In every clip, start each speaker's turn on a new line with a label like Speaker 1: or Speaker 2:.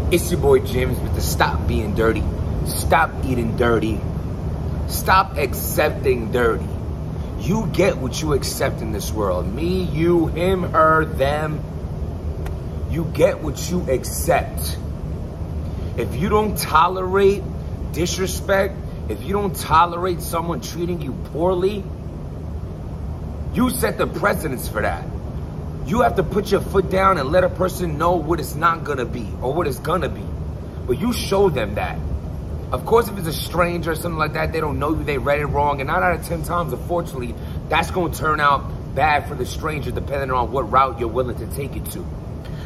Speaker 1: It's your boy James with the Stop Being Dirty, Stop Eating Dirty, Stop Accepting Dirty. You get what you accept in this world. Me, you, him, her, them. You get what you accept. If you don't tolerate disrespect, if you don't tolerate someone treating you poorly, you set the precedence for that. You have to put your foot down and let a person know what it's not gonna be or what it's gonna be. But you show them that. Of course, if it's a stranger or something like that, they don't know you, they read it wrong. And 9 out of 10 times, unfortunately, that's gonna turn out bad for the stranger depending on what route you're willing to take it to.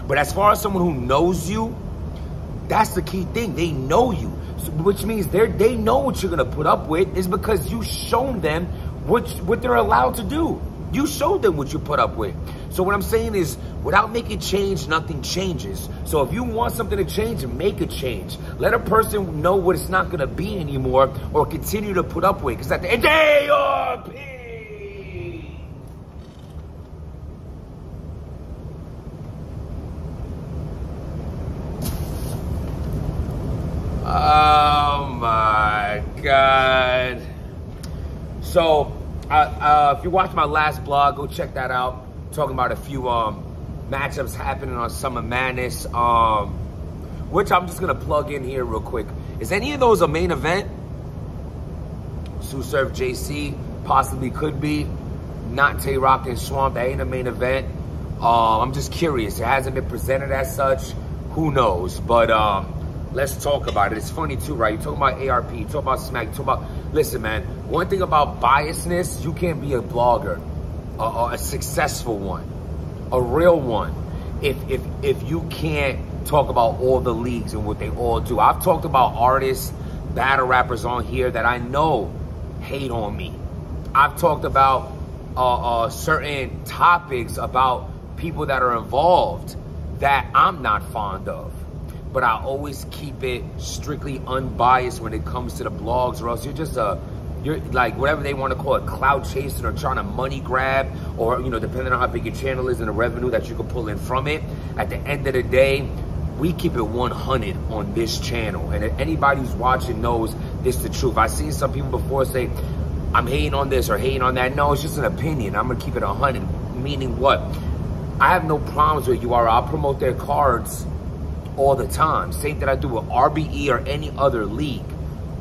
Speaker 1: But as far as someone who knows you, that's the key thing. They know you, which means they know what you're gonna put up with is because you shown them what they're allowed to do. You showed them what you put up with. So what I'm saying is, without making change, nothing changes. So if you want something to change, make a change. Let a person know what it's not gonna be anymore or continue to put up with. Because at the end, ARP! Oh my God. So, if you watched my last blog, go check that out. Talking about a few matchups happening on Summer Madness, which I'm just gonna plug in here real quick. Is any of those a main event? Sue Surf JC possibly could be. Not Tay Rock and Swamp, that ain't a main event. I'm just curious. It hasn't been presented as such. Who knows? But let's talk about it. It's funny too, right? You talk about ARP, you talk about Smack, you talk about... Listen, man, one thing about biasness, you can't be a blogger, a successful one, a real one, if you can't talk about all the leagues and what they all do. I've talked about artists, battle rappers on here that I know hate on me. I've talked about certain topics about people that are involved that I'm not fond of. But I always keep it strictly unbiased when it comes to the blogs, or else you're like whatever they want to call it, clout chasing or trying to money grab, or, you know, depending on how big your channel is and the revenue that you can pull in from it. At the end of the day, we keep it 100 on this channel. And if anybody who's watching knows this is the truth. I've seen some people before say, I'm hating on this or hating on that. No, it's just an opinion. I'm going to keep it 100. Meaning what? I have no problems with URL. I'll promote their cards all the time. Same that I do with RBE or any other league.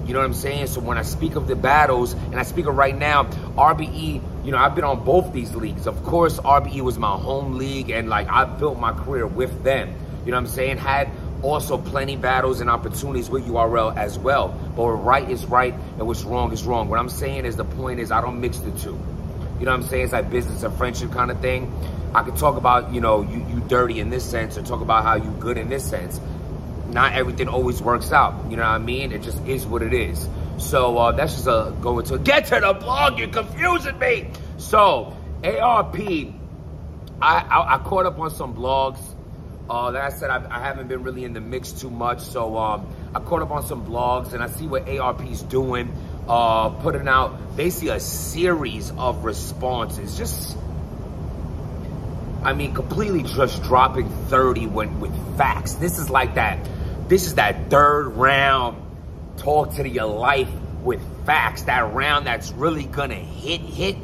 Speaker 1: You know what I'm saying? So when I speak of the battles, and I speak of right now, RBE, you know, I've been on both these leagues. Of course, RBE was my home league, and like I built my career with them. You know what I'm saying? Had also plenty battles and opportunities with URL as well. But what right is right and what's wrong is wrong. What I'm saying is, the point is, I don't mix the two. You know what I'm saying? It's like business and friendship kind of thing. I could talk about, you know, you dirty in this sense, or talk about how you good in this sense. Not everything always works out. You know what I mean? It just is what it is. So that's just going to get to the blog. You're confusing me. So ARP, I caught up on some blogs. Like I said, I haven't been really in the mix too much. So I caught up on some blogs, and I see what ARP's doing. Putting out basically a series of responses. Just, I mean, completely just dropping 30 with facts. This is like that. This is that third round, talk to your life with facts. That round that's really gonna hit.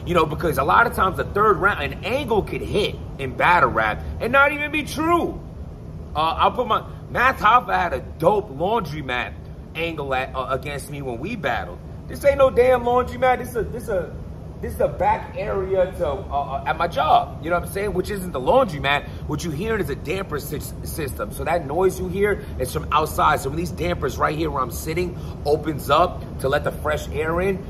Speaker 1: You know, because a lot of times the third round, an angle could hit in battle rap and not even be true. I'll put my, Math Hoffa had a dope laundromat angle against me when we battled. This ain't no damn laundromat. This is a back area to at my job. You know what I'm saying? Which isn't the laundromat. What you hearing is a damper system. So that noise you hear is from outside. So when these dampers right here where I'm sitting opens up to let the fresh air in,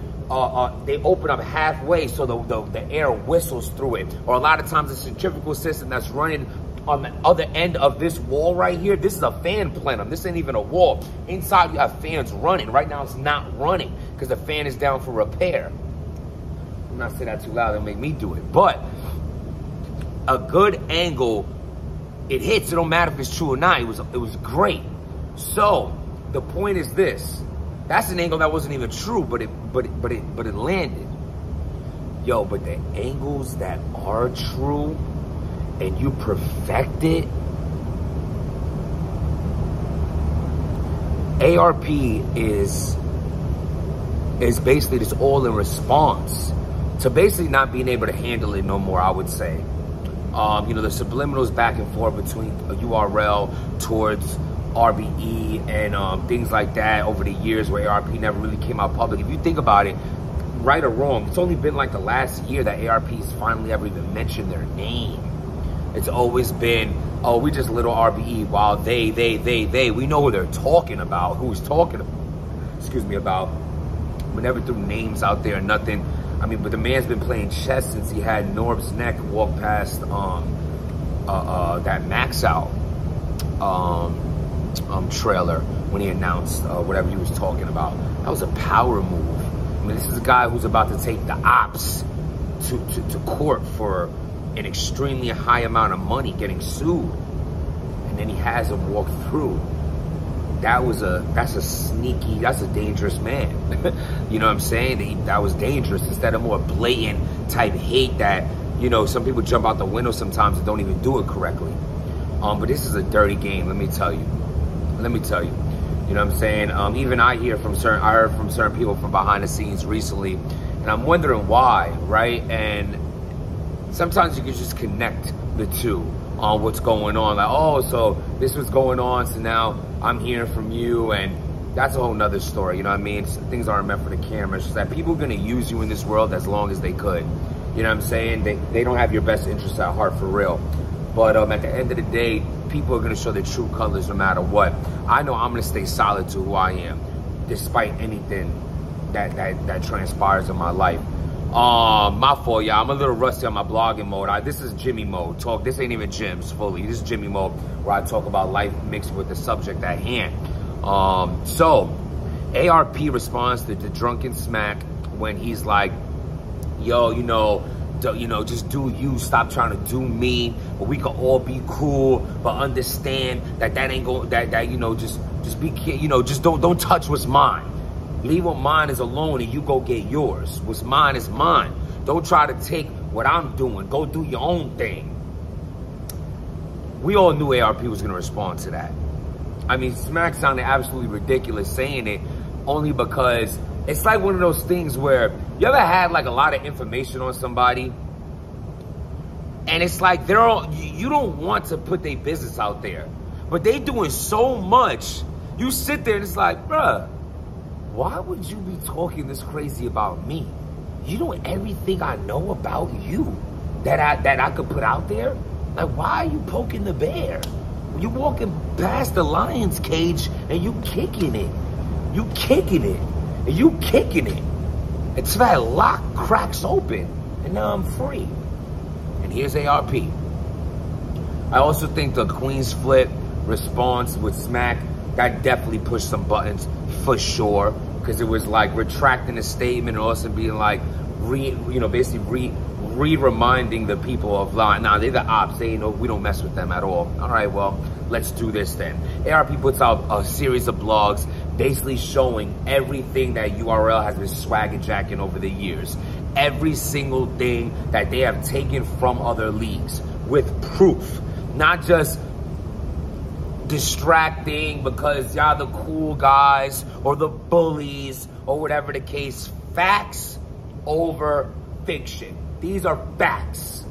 Speaker 1: they open up halfway so the air whistles through it. Or a lot of times the centrifugal system that's running on the other end of this wall right here, this is a fan plenum. This ain't even a wall. Inside you have fans running. Right now it's not running because the fan is down for repair. I'm not saying that too loud, it'll make me do it. But a good angle, it hits. It don't matter if it's true or not. It was great. So the point is this. That's an angle that wasn't even true, but it landed. Yo, but the angles that are true and you perfect it, ARP is basically just all in response to basically not being able to handle it no more, I would say. You know, the subliminals back and forth between a URL towards RBE and things like that over the years where ARP never really came out public. If you think about it, right or wrong, it's only been like the last year that ARP's finally ever even mentioned their name. It's always been, oh, we just little RBE, while they, we know who they're talking about, who's talking, excuse me, about. We never threw names out there, nothing. I mean, but the man's been playing chess since he had Norb's neck walk past that Max Out trailer when he announced whatever he was talking about. That was a power move. I mean, this is a guy who's about to take the ops to court for an extremely high amount of money, getting sued, and then he has him walk through. That's a dangerous man. You know what I'm saying? That was dangerous instead of more blatant type hate that, you know, some people jump out the window sometimes and don't even do it correctly. But this is a dirty game, let me tell you. Let me tell you. You know what I'm saying? Even I heard from certain people from behind the scenes recently, and I'm wondering why, right? And sometimes you can just connect the two on what's going on. Like, oh, so this was going on, so now I'm hearing from you, and that's a whole nother story, you know what I mean? Things aren't meant for the camera. It's just that people are going to use you in this world as long as they could. You know what I'm saying? They don't have your best interests at heart for real. But at the end of the day, people are going to show their true colors no matter what. I know I'm going to stay solid to who I am, despite anything that transpires in my life. My fault, y'all. I'm a little rusty on my blogging mode. This is Jimmy mode. This ain't even Jim's fully. This is Jimmy mode where I talk about life mixed with the subject at hand. So ARP responds to the drunken smack when he's like, yo, you know, just do you, stop trying to do me, but we can all be cool, but understand that ain't going, that you know, just be, you know, just don't touch what's mine. Leave what mine is alone and you go get yours. What's mine is mine. Don't try to take what I'm doing. Go do your own thing. We all knew ARP was going to respond to that. I mean, Smack sounded absolutely ridiculous saying it only because it's like one of those things where you ever had like a lot of information on somebody and it's like you don't want to put their business out there, but they doing so much. You sit there and it's like, bruh, why would you be talking this crazy about me? You know everything I know about you that I could put out there? Like, why are you poking the bear? You walking past the lion's cage and you kicking it. You kicking it. And you kicking it. Until that lock cracks open. And now I'm free. And here's ARP. I also think the Queen's Flip response with Smack, that definitely pushed some buttons for sure. Because it was like retracting a statement and also being like, basically reminding the people of, nah, they're the ops. They know we don't mess with them at all. All right, well, let's do this then. ARP puts out a series of blogs basically showing everything that URL has been swagger jacking over the years. Every single thing that they have taken from other leagues with proof. Not just distracting because y'all the cool guys or the bullies or whatever the case. Facts over fiction. These are facts.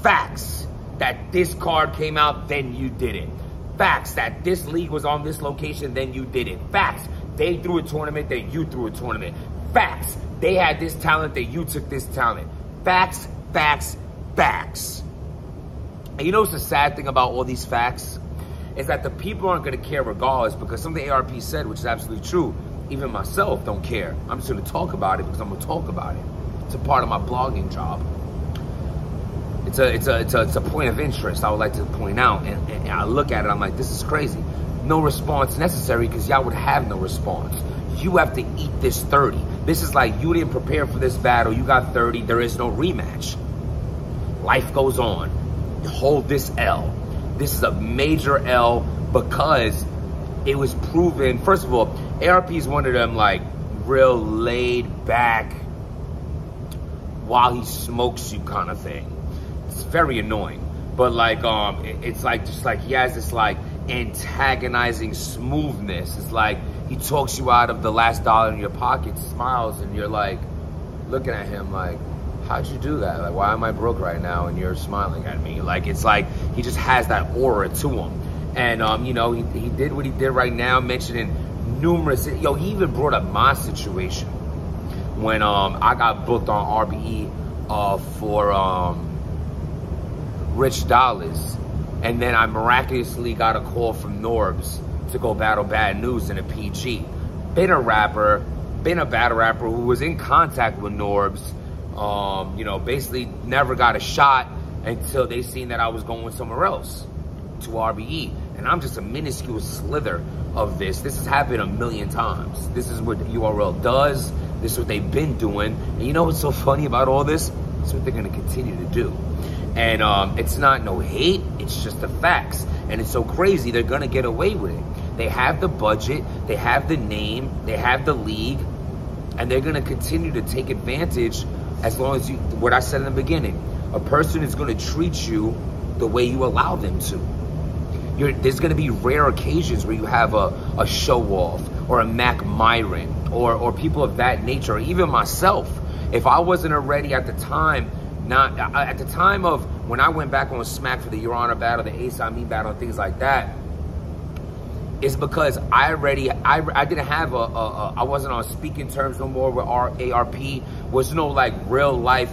Speaker 1: Facts that this card came out, then you did it. Facts that this league was on this location, then you did it. Facts they threw a tournament, then you threw a tournament. Facts they had this talent, then you took this talent. Facts, facts, facts. And you know what's the sad thing about all these facts? Is that the people aren't going to care regardless, because something ARP said, which is absolutely true, even myself don't care. I'm just going to talk about it because I'm going to talk about it. It's a part of my blogging job. It's a point of interest I would like to point out, and I look at it, I'm like, this is crazy. No response necessary because y'all would have no response. You have to eat this 30. This is like you didn't prepare for this battle. You got 30. There is no rematch. Life goes on. Hold this L. This is a major L because it was proven. First of all, ARP is one of them like real laid back while he smokes you kind of thing. It's very annoying. But like it's like just like he has this like antagonizing smoothness. It's like he talks you out of the last dollar in your pocket, smiles, and you're like looking at him like, how'd you do that? Like, why am I broke right now and you're smiling at me? Like, it's like he just has that aura to him. And, you know, he did what he did right now, mentioning numerous, he even brought up my situation when I got booked on RBE for Rich Dollars. And then I miraculously got a call from Norbs to go battle Bad News in a PG. Been a battle rapper who was in contact with Norbs. You know, basically never got a shot until they seen that I was going somewhere else to RBE. And I'm just a minuscule slither of this. This has happened a million times. This is what URL does. This is what they've been doing. And you know what's so funny about all this? It's what they're going to continue to do. And it's not no hate, it's just the facts. And it's so crazy, they're gonna get away with it. They have the budget, they have the name, they have the league, and they're gonna continue to take advantage as long as what I said in the beginning, a person is gonna treat you the way you allow them to. There's gonna be rare occasions where you have a show off or a Mac Myron or people of that nature, or even myself. If I wasn't already at the time, at the time of when I went back on Smack for the Your Honor battle, the Ace on Me battle, and things like that, it's because I didn't have I wasn't on speaking terms no more with ARP. Was no like real life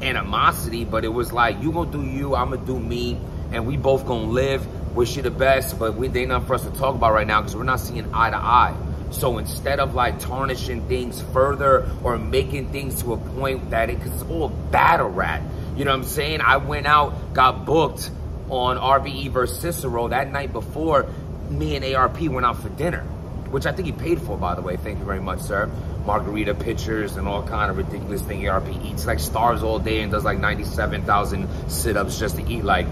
Speaker 1: animosity, but it was like, you gonna do you, I'm gonna do me, and we both gonna live. Wish you the best, but they not for us to talk about right now because we're not seeing eye to eye. So instead of like tarnishing things further or making things to a point that it's all battle rap, you know what I'm saying? I went out, got booked on RBE versus Cicero that night before. Me and ARP went out for dinner, which I think he paid for, by the way. Thank you very much, sir. Margarita pictures and all kind of ridiculous thing. ARP eats like stars all day and does like 97,000 sit-ups just to eat like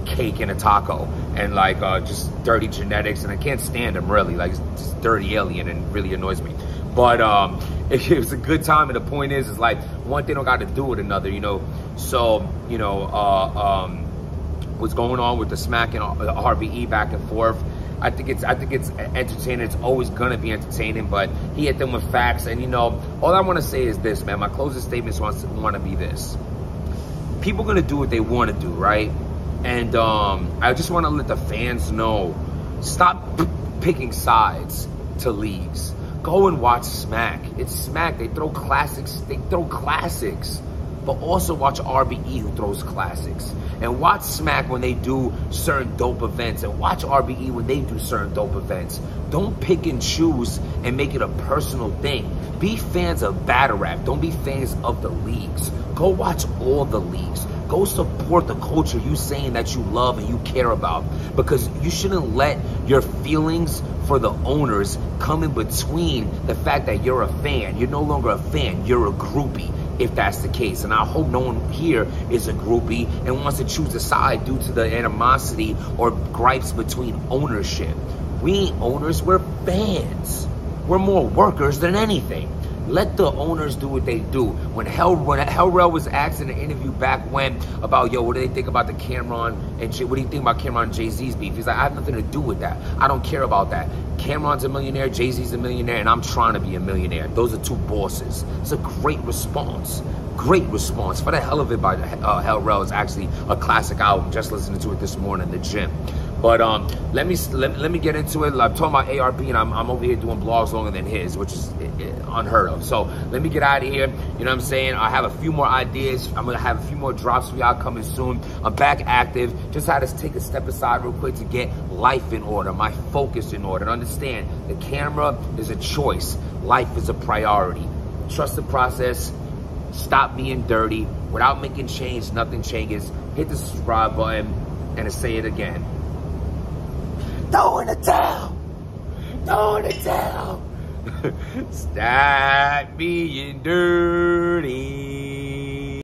Speaker 1: cake and a taco and like just dirty genetics, and I can't stand him really. Like, it's just dirty alien and really annoys me. But it was a good time, and the point is like one thing don't got to do with another, you know. So, you know, what's going on with the Smack and RBE back and forth, I think it's entertaining. It's always gonna be entertaining, but he hit them with facts. And you know, all I want to say is this, man. My closing statements want to be this: people gonna do what they want to do, right? And I just want to let the fans know, stop picking sides to leagues. Go and watch Smack. It's Smack. They throw classics. But also watch RBE, who throws classics. And watch Smack when they do certain dope events. And watch RBE when they do certain dope events. Don't pick and choose and make it a personal thing. Be fans of battle rap. Don't be fans of the leagues. Go watch all the leagues. Go support the culture you saying that you love and you care about. Because you shouldn't let your feelings for the owners come in between the fact that you're a fan. You're no longer a fan. You're a groupie, if that's the case. And I hope no one here is a groupie and wants to choose a side due to the animosity or gripes between ownership. We ain't owners, we're fans. We're more workers than anything. Let the owners do what they do. When Hellrell was asked in an interview back when about, yo, what do they think about the Cameron and what do you think about Cameron and Jay-Z's beef? He's like, I have nothing to do with that. I don't care about that. Cameron's a millionaire, Jay-Z's a millionaire, and I'm trying to be a millionaire. Those are two bosses. It's a great response. Great response. For the hell of it by Hellrell is actually a classic album. Just listening to it this morning in the gym. But let me get into it. I'm talking about ARP, and I'm over here doing blogs longer than his, which is unheard of. So let me get out of here. You know what I'm saying? I have a few more ideas. I'm gonna have a few more drops for y'all coming soon. I'm back active. Just had to take a step aside real quick to get life in order, my focus in order. And understand, the camera is a choice. Life is a priority. Trust the process. Stop being dirty. Without making change, nothing changes. Hit the subscribe button, and to say it again. Throw in the towel. Throw in the towel. Stop being dirty.